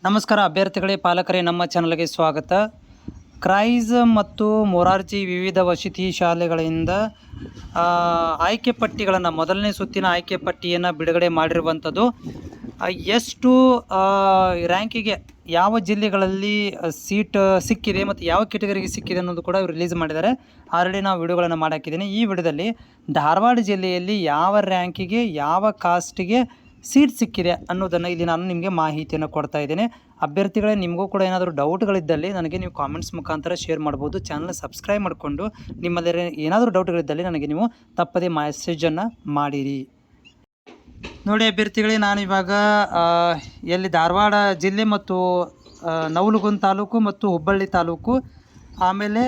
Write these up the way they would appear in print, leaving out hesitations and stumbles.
ನಮಸ್ಕಾರ ಅಭ್ಯರ್ಥಿಗಳೇ, ಪಾಲಕರೇ, ನಮ್ಮ ಚಾನಲ್ಗೆ ಸ್ವಾಗತ. ಕ್ರೈಸ್ ಮತ್ತು ಮೊರಾರ್ಜಿ ವಿವಿಧ ವಸತಿ ಶಾಲೆಗಳಿಂದ ಆಯ್ಕೆ ಪಟ್ಟಿಗಳನ್ನು, ಮೊದಲನೇ ಸುತ್ತಿನ ಆಯ್ಕೆ ಪಟ್ಟಿಯನ್ನು ಬಿಡುಗಡೆ ಮಾಡಿರುವಂಥದ್ದು. ಎಷ್ಟು ರ್ಯಾಂಕಿಗೆ ಯಾವ ಜಿಲ್ಲೆಗಳಲ್ಲಿ ಸೀಟ್ ಸಿಕ್ಕಿದೆ ಮತ್ತು ಯಾವ ಕೆಟಗರಿಗೆ ಸಿಕ್ಕಿದೆ ಅನ್ನೋದು ಕೂಡ ರಿಲೀಸ್ ಮಾಡಿದ್ದಾರೆ. ಆಲ್ರೆಡಿ ನಾವು ವಿಡಿಯೋಗಳನ್ನು ಮಾಡಾಕಿದ್ದೀನಿ. ಈ ವಿಡಿಯೋದಲ್ಲಿ ಧಾರವಾಡ ಜಿಲ್ಲೆಯಲ್ಲಿ ಯಾವ ರ್ಯಾಂಕಿಗೆ ಯಾವ ಕಾಸ್ಟಿಗೆ ಸೀಟ್ ಸಿಕ್ಕಿದೆ ಅನ್ನೋದನ್ನು ಇಲ್ಲಿ ನಾನು ನಿಮಗೆ ಮಾಹಿತಿಯನ್ನು ಕೊಡ್ತಾ ಇದ್ದೇನೆ. ಅಭ್ಯರ್ಥಿಗಳೇ, ನಿಮಗೂ ಕೂಡ ಏನಾದರೂ ಡೌಟ್ಗಳಿದ್ದಲ್ಲಿ ನನಗೆ ನೀವು ಕಾಮೆಂಟ್ಸ್ ಮುಖಾಂತರ ಶೇರ್ ಮಾಡ್ಬೋದು. ಚಾನಲ್ ಸಬ್ಸ್ಕ್ರೈಬ್ ಮಾಡಿಕೊಂಡು ನಿಮ್ಮಲ್ಲಿ ಏನಾದರೂ ಡೌಟ್ಗಳಿದ್ದಲ್ಲಿ ನನಗೆ ನೀವು ತಪ್ಪದೇ ಮೆಸೇಜನ್ನು ಮಾಡಿರಿ. ನೋಡಿ ಅಭ್ಯರ್ಥಿಗಳೇ, ನಾನು ಇವಾಗ ಎಲ್ಲಿ ಧಾರವಾಡ ಜಿಲ್ಲೆ ಮತ್ತು ನವಲಗುಂದ ತಾಲೂಕು ಮತ್ತು ಹುಬ್ಬಳ್ಳಿ ತಾಲೂಕು, ಆಮೇಲೆ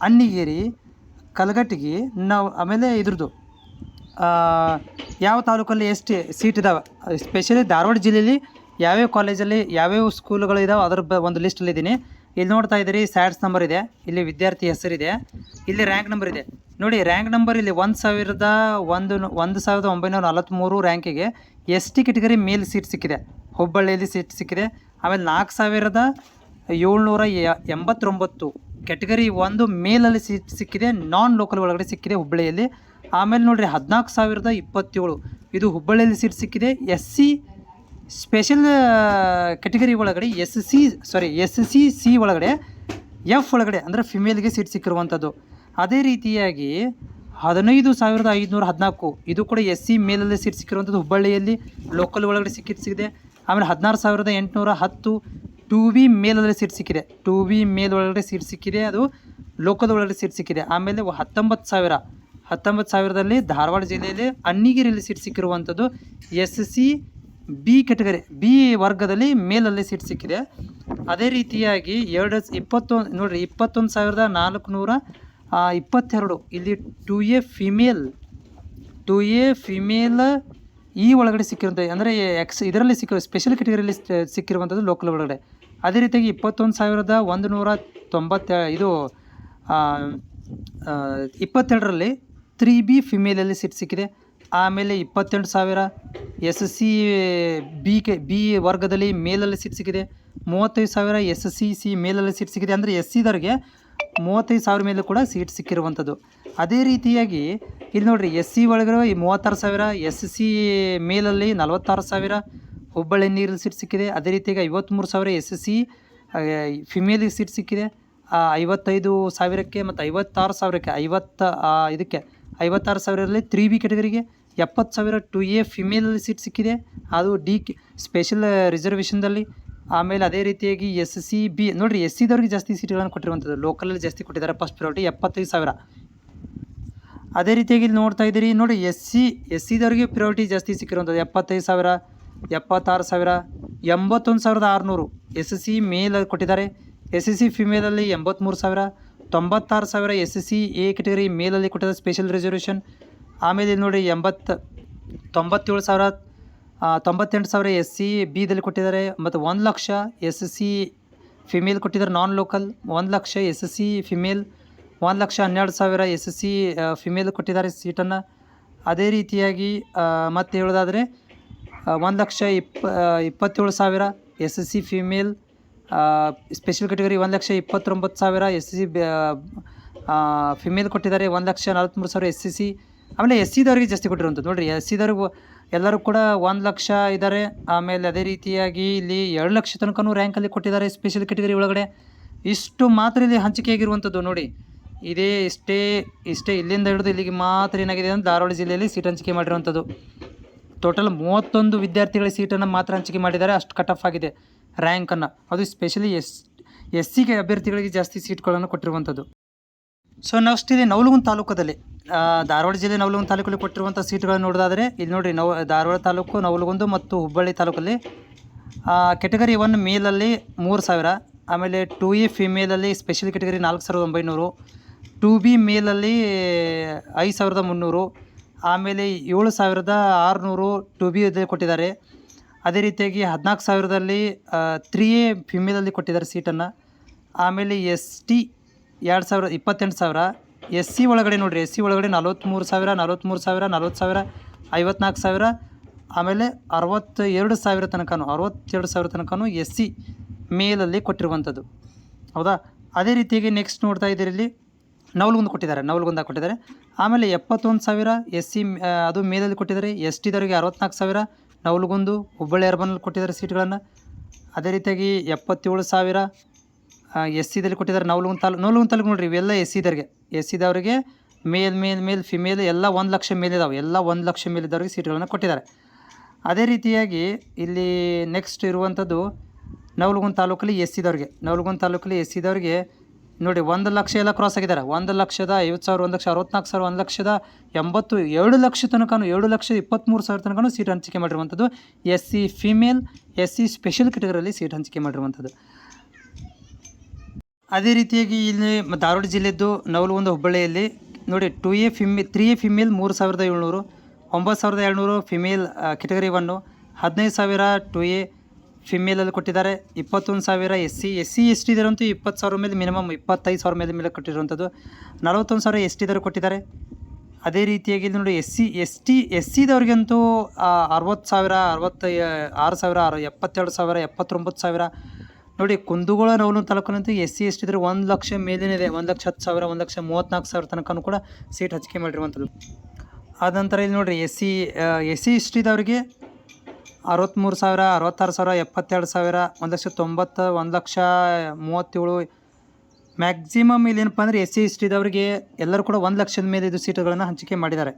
ಅಣ್ಣಿಗೇರಿ, ಕಲಘಟಗಿ, ಆಮೇಲೆ ಇದ್ರದ್ದು ಯಾವ ತಾಲೂಕಲ್ಲಿ ಎಷ್ಟು ಸೀಟ್ ಇದ್ದಾವೆ, ಸ್ಪೆಷಲಿ ಧಾರವಾಡ ಜಿಲ್ಲೆಯಲ್ಲಿ ಯಾವ್ಯಾವ ಕಾಲೇಜಲ್ಲಿ ಯಾವ್ಯಾವ ಸ್ಕೂಲ್ಗಳು ಇದ್ದಾವೆ ಅದರ ಒಂದು ಲಿಸ್ಟಲ್ಲಿದ್ದೀನಿ. ಇಲ್ಲಿ ನೋಡ್ತಾ ಇದ್ದೀರಿ, ಸ್ಯಾಟ್ಸ್ ನಂಬರ್ ಇದೆ, ಇಲ್ಲಿ ವಿದ್ಯಾರ್ಥಿ ಹೆಸರಿದೆ, ಇಲ್ಲಿ ರ್ಯಾಂಕ್ ನಂಬರ್ ಇದೆ. ನೋಡಿ ರ್ಯಾಂಕ್ ನಂಬರ್ ಇಲ್ಲಿ 1943 ರ್ಯಾಂಕಿಗೆ ಎಸ್ ಟಿ ಕೆಟಗರಿ ಮೇಲ್ ಸೀಟ್ ಸಿಕ್ಕಿದೆ, ಹುಬ್ಬಳ್ಳಿಯಲ್ಲಿ ಸೀಟ್ ಸಿಕ್ಕಿದೆ. ಆಮೇಲೆ 4789 ಕೆಟಗರಿ 1 ಮೇಲಲ್ಲಿ ಸೀಟ್ ಸಿಕ್ಕಿದೆ, ನಾನ್ ಲೋಕಲ್ ಒಳಗಡೆ ಸಿಕ್ಕಿದೆ ಹುಬ್ಬಳ್ಳಿಯಲ್ಲಿ. ಆಮೇಲೆ ನೋಡಿರಿ 14027 ಇದು ಹುಬ್ಬಳ್ಳಿಯಲ್ಲಿ ಸೀಟ್ ಸಿಕ್ಕಿದೆ. ಎಸ್ ಸಿ ಸ್ಪೆಷಲ್ ಕೆಟಗರಿ ಒಳಗಡೆ ಎಸ್ ಸಿ ಸಿ ಒಳಗಡೆ ಎಫ್ ಒಳಗಡೆ ಅಂದರೆ ಫಿಮೇಲ್ಗೆ ಸೀಟ್ ಸಿಕ್ಕಿರುವಂಥದ್ದು. ಅದೇ ರೀತಿಯಾಗಿ 15514 ಇದು ಕೂಡ ಎಸ್ ಸಿ ಮೇಲಲ್ಲಿ ಸೀಟ್ ಸಿಕ್ಕಿರುವಂಥದ್ದು, ಹುಬ್ಬಳ್ಳಿಯಲ್ಲಿ ಲೋಕಲ್ ಒಳಗಡೆ ಸಿಕ್ಕಿದೆ. ಆಮೇಲೆ 16810 ಟು ಬಿ ಮೇಲಲ್ಲಿ ಸೀಟ್ ಸಿಕ್ಕಿದೆ, ಟು ಬಿ ಮೇಲ್ ಒಳಗಡೆ ಸೀಟ್ ಸಿಕ್ಕಿದೆ, ಅದು ಲೋಕಲ್ ಒಳಗಡೆ ಸೀಟ್ ಸಿಕ್ಕಿದೆ. ಆಮೇಲೆ 19,000ದಲ್ಲಿ ಧಾರವಾಡ ಜಿಲ್ಲೆಯಲ್ಲಿ ಅಣ್ಣಿಗೇರಿಯಲ್ಲಿ ಸೀಟ್ ಸಿಕ್ಕಿರುವಂಥದ್ದು, S C B category B ವರ್ಗದಲ್ಲಿ ಮೇಲಲ್ಲಿ ಸೀಟ್ ಸಿಕ್ಕಿದೆ. ಅದೇ ರೀತಿಯಾಗಿ 21,422 ಇಲ್ಲಿ ಟು ಎ ಫಿಮೇಲ್ ಈ ಒಳಗಡೆ ಸಿಕ್ಕಿರುವಂಥದ್ದು, ಅಂದರೆ ಇದರಲ್ಲಿ ಸಿಕ್ಕಿರೋ ಸ್ಪೆಷಲ್ ಕೆಟಗರಿಯಲ್ಲಿ ಸಿಕ್ಕಿರುವಂಥದ್ದು ಲೋಕಲ್ ಒಳಗಡೆ. ಅದೇ ರೀತಿಯಾಗಿ 21,122ರಲ್ಲಿ 3B ಫಿಮೇಲಲ್ಲಿ ಸೀಟ್ ಸಿಕ್ಕಿದೆ. ಆಮೇಲೆ 28,000 ಎಸ್ ಸಿ ಬಿ ವರ್ಗದಲ್ಲಿ ಮೇಲಲ್ಲಿ ಸೀಟ್ ಸಿಕ್ಕಿದೆ. 35,000 ಎಸ್ ಸಿ ಸಿ ಮೇಲಲ್ಲಿ ಸೀಟ್ ಸಿಕ್ಕಿದೆ, ಅಂದರೆ ಎಸ್ ಸಿದವ್ರಿಗೆ 35,000 ಮೇಲೆ ಕೂಡ ಸೀಟ್ ಸಿಕ್ಕಿರುವಂಥದ್ದು. ಅದೇ ರೀತಿಯಾಗಿ ಇಲ್ಲಿ ನೋಡಿರಿ, ಎಸ್ ಸಿ ಒಳಗಡೆ 36,000, ಎಸ್ ಸಿ ಮೇಲಲ್ಲಿ 46,000 ಹುಬ್ಬಳ್ಳಿ ನೀರಲ್ಲಿ ಸೀಟ್ ಸಿಕ್ಕಿದೆ. ಅದೇ ರೀತಿಯಾಗಿ 53,000 ಎಸ್ ಸಿ ಫಿಮೇಲಿಗೆ ಸೀಟ್ ಸಿಕ್ಕಿದೆ. 55,000ಕ್ಕೆ ಮತ್ತು 56,000ಕ್ಕೆ 56,000ರಲ್ಲಿ 3B ಕೆಟಗರಿಗೆ 70,000 ಟು ಎ ಫಿಮೇಲಲ್ಲಿ ಸೀಟ್ ಸಿಕ್ಕಿದೆ, ಅದು ಡಿ ಸ್ಪೆಷಲ್ ರಿಸರ್ವೇಷನ್ದಲ್ಲಿ. ಆಮೇಲೆ ಅದೇ ರೀತಿಯಾಗಿ ಎಸ್ ಸಿ ಬಿ ನೋಡಿರಿ, ಎಸ್ ಸಿದವ್ರಿಗೆ ಜಾಸ್ತಿ ಸೀಟ್ಗಳನ್ನು ಕೊಟ್ಟಿರುವಂಥದ್ದು, ಲೋಕಲಲ್ಲಿ ಜಾಸ್ತಿ ಕೊಟ್ಟಿದ್ದಾರೆ. First priority 75,000. ಅದೇ ರೀತಿಯಾಗಿ ಇಲ್ಲಿ ನೋಡ್ತಾ ಇದ್ದೀರಿ, ನೋಡಿ ಎಸ್ ಸಿದವ್ರಿಗೆ ಪ್ರಿಯಾರಿಟಿ ಜಾಸ್ತಿ ಸಿಕ್ಕಿರುವಂಥದ್ದು 75,000, 76,000, 81,600 ಎಸ್ ಸಿ ಮೇಲ್ ಕೊಟ್ಟಿದ್ದಾರೆ. ಎಸ್ ಸಿ ಫಿಮೇಲಲ್ಲಿ 83,000, 96,000 ಎಸ್ ಸಿ ಎ ಕೆಟಗರಿ ಮೇಲಲ್ಲಿ ಕೊಟ್ಟಿದ್ದಾರೆ ಸ್ಪೆಷಲ್ ರಿಸರ್ವೇಷನ್. ಆಮೇಲೆ ನೋಡಿ 98,000 ಎಸ್ ಸಿ ಬಿದಲ್ಲಿ ಕೊಟ್ಟಿದ್ದಾರೆ. ಮತ್ತು 1,00,000 ಎಸ್ ಸಿ ಫಿಮೇಲ್ ಕೊಟ್ಟಿದ್ದಾರೆ non local, 1,00,000 S C female, 1,12,000 S C female ಕೊಟ್ಟಿದ್ದಾರೆ ಸೀಟನ್ನು. ಅದೇ ರೀತಿಯಾಗಿ ಮತ್ತೆ ಹೇಳೋದಾದರೆ 1,27,000 S C female special category, 1,29,000 S C female ಕೊಟ್ಟಿದ್ದಾರೆ, 1,43,000 ಎಸ್ ಸಿ. ಆಮೇಲೆ ಎಸ್ ಸಿದವ್ರಿಗೆ ಜಾಸ್ತಿ ಕೊಟ್ಟಿರುವಂಥದ್ದು. ನೋಡಿರಿ, ಎಸ್ ಸಿದವ್ರಿಗೆ ಎಲ್ಲರೂ ಕೂಡ 1,00,000 ಇದ್ದಾರೆ. ಆಮೇಲೆ ಅದೇ ರೀತಿಯಾಗಿ ಇಲ್ಲಿ 2,00,000 ತನಕನೂ ರ್ಯಾಂಕಲ್ಲಿ ಕೊಟ್ಟಿದ್ದಾರೆ ಸ್ಪೆಷಲ್ ಕೆಟಗರಿ ಒಳಗಡೆ. ಇಷ್ಟು ಮಾತ್ರ ಇಲ್ಲಿ ಹಂಚಿಕೆಯಾಗಿರುವಂಥದ್ದು. ನೋಡಿ, ಇಷ್ಟೇ ಇಲ್ಲಿಂದ ಹಿಡಿದು ಇಲ್ಲಿಗೆ ಮಾತ್ರ ಏನಾಗಿದೆ ಅಂದರೆ ಧಾರವಾಡ ಜಿಲ್ಲೆಯಲ್ಲಿ ಸೀಟ್ ಹಂಚಿಕೆ ಮಾಡಿರುವಂಥದ್ದು. ಟೋಟಲ್ 31 ವಿದ್ಯಾರ್ಥಿಗಳ ಸೀಟನ್ನು ಮಾತ್ರ ಹಂಚಿಕೆ ಮಾಡಿದ್ದಾರೆ. ಅಷ್ಟು ಕಟ್ ಆಫ್ ಆಗಿದೆ ರ್ಯಾಂಕನ್ನು. ಅದು ಸ್ಪೆಷಲಿ ಎಸ್ ಸಿಗೆ ಅಭ್ಯರ್ಥಿಗಳಿಗೆ ಜಾಸ್ತಿ ಸೀಟ್ಗಳನ್ನು ಕೊಟ್ಟಿರುವಂಥದ್ದು. ಸೊ ನೆಕ್ಸ್ಟ್ ಇಲ್ಲಿ ನವಲಗುಂದ ತಾಲೂಕದಲ್ಲಿ, ಧಾರವಾಡ ಜಿಲ್ಲೆ ನವಲಗುಂದ ತಾಲೂಕಲ್ಲಿ ಕೊಟ್ಟಿರುವಂಥ ಸೀಟ್ಗಳನ್ನು ನೋಡೋದಾದರೆ ಇಲ್ಲಿ ನೋಡಿರಿ, ಧಾರವಾಡ ತಾಲೂಕು, ನವಲಗುಂದ ಮತ್ತು ಹುಬ್ಬಳ್ಳಿ ತಾಲೂಕಲ್ಲಿ ಕೆಟಗರಿ 1 ಮೇಲಲ್ಲಿ 3,000, ಆಮೇಲೆ 2A ಫಿಮೇಲಲ್ಲಿ ಸ್ಪೆಷಲ್ ಕೆಟಗರಿ 4,900, 2B ಮೇಲಲ್ಲಿ 5,300, ಆಮೇಲೆ 7,600 2B ಕೊಟ್ಟಿದ್ದಾರೆ. ಅದೇ ರೀತಿಯಾಗಿ 14,000ದಲ್ಲಿ 3A ಫಿಮೇಲಲ್ಲಿ ಕೊಟ್ಟಿದ್ದಾರೆ ಸೀಟನ್ನು. ಆಮೇಲೆ ಎಸ್ ಟಿ 28,000 ಎಸ್ ಸಿ ಒಳಗಡೆ ನೋಡಿರಿ, ಎಸ್ ಸಿ ಒಳಗಡೆ 43,000, 40,000, 54,000, ಆಮೇಲೆ 62,000 ತನಕನೂ ಎಸ್ ಸಿ ಮೇಲಲ್ಲಿ ಕೊಟ್ಟಿರುವಂಥದ್ದು. ಹೌದಾ? ಅದೇ ರೀತಿಯಾಗಿ ನೆಕ್ಸ್ಟ್ ನೋಡ್ತಾ ಇದ್ದೀರಿ ಇಲ್ಲಿ ನವಲಗುಂದ ಕೊಟ್ಟಿದ್ದಾರೆ. ಆಮೇಲೆ 71,000 ಎಸ್ ಸಿ ಅದು ಮೇಲಲ್ಲಿ ಕೊಟ್ಟಿದ್ದಾರೆ. ಎಸ್ ಟಿದವರಿಗೆ 64,000 ನವಲಗುಂದ ಹುಬ್ಬಳ್ಳಿ ಅರ್ಬನಲ್ಲಿ ಕೊಟ್ಟಿದ್ದಾರೆ ಸೀಟ್ಗಳನ್ನು. ಅದೇ ರೀತಿಯಾಗಿ 77,000 ಎಸ್ ಸಿದಲ್ಲಿ ಕೊಟ್ಟಿದ್ದಾರೆ. ನವಲಗುಂದ ತಾಲೂಕು ನೋಡಿರಿ, ಇವೆಲ್ಲ ಎಸ್ ಸಿದವರಿಗೆ ಮೇಲ್ ಫಿಮೇಲ್ ಎಲ್ಲ 1,00,000 ಮೇಲಿದ್ದಾವೆ. ಎಲ್ಲ 1,00,000 ಮೇಲಿದ್ದವ್ರಿಗೆ ಸೀಟ್ಗಳನ್ನು ಕೊಟ್ಟಿದ್ದಾರೆ. ಅದೇ ರೀತಿಯಾಗಿ ಇಲ್ಲಿ ನೆಕ್ಸ್ಟ್ ಇರುವಂಥದ್ದು ನವಲಗುಂದ ತಾಲೂಕಲ್ಲಿ ಎಸ್ ಸಿದವ್ರಿಗೆ ನೋಡಿ 1,00,000 ಎಲ್ಲ ಕ್ರಾಸ್ ಆಗಿದ್ದಾರೆ. 1,50,000, 1,64,000, 1,80,000, 7,00,000 ತನಕ 7,23,000 ತನಕ ಸೀಟ್ ಹಂಚಿಕೆ ಮಾಡಿರುವಂಥದ್ದು S C female, S C special ಕೆಟಗರಿಯಲ್ಲಿ ಸೀಟ್ ಹಂಚಿಕೆ ಮಾಡಿರುವಂಥದ್ದು. ಅದೇ ರೀತಿಯಾಗಿ ಇಲ್ಲಿ ಧಾರವಾಡ ಜಿಲ್ಲೆದ್ದು ನವಲಗುಂದ ಹುಬ್ಬಳ್ಳಿಯಲ್ಲಿ ನೋಡಿ 2A female 3A female 3,700, 9,200 female category 1, 15,000 2A ಫಿಮೇಲಲ್ಲಿ ಕೊಟ್ಟಿದ್ದಾರೆ. 21,000 ಎಸ್ ಸಿ ಎಸ್ ಟಿ ಇದಾರಂತೂ 20,000 ಮೇಲೆ ಮಿನಿಮಮ್ 25,000 ಮೇಲೆ ಕೊಟ್ಟಿರುವಂಥದ್ದು. 41,000 ಎಸ್ ಟಿದವ್ರಿಗೆ ಕೊಟ್ಟಿದ್ದಾರೆ. ಅದೇ ರೀತಿಯಾಗಿ ನೋಡಿ ಎಸ್ ಸಿದವ್ರಿಗಂತೂ 60,000, 66,000, 72,000, 79,000 ನೋಡಿ. ಕುಂದಗೋಳ ನವಲಗುಂದ ತಾಲೂಕಿನಂತೂ ಎಸ್ ಸಿ ಎಸ್ ಟಿ ಇದ್ರೆ 1,00,000 ಮೇಲೇನೆ ಇದೆ. 1,10,000, 1,34,000 ತನಕ ಕೂಡ ಸೀಟ್ ಹಂಚಿಕೆ ಮಾಡಿರುವಂಥದ್ದು. ಆದ ನಂತರ ಇಲ್ಲಿ ನೋಡಿರಿ ಎಸ್ ಸಿ ಎಸ್ ಟಿದವ್ರಿಗೆ 63,000, 66,000, 72,000, 1,90,000, 1,37,000 ಮ್ಯಾಕ್ಸಿಮಮ್ ಇಲ್ಲಿ ಏನಪ್ಪ ಅಂದರೆ ಎಸ್ ಸಿ ಎಸ್ ಟಿದವ್ರಿಗೆ ಎಲ್ಲರೂ ಕೂಡ 1,00,000 ಮೇಲೆ ಇದು ಸೀಟುಗಳನ್ನು ಹಂಚಿಕೆ ಮಾಡಿದ್ದಾರೆ.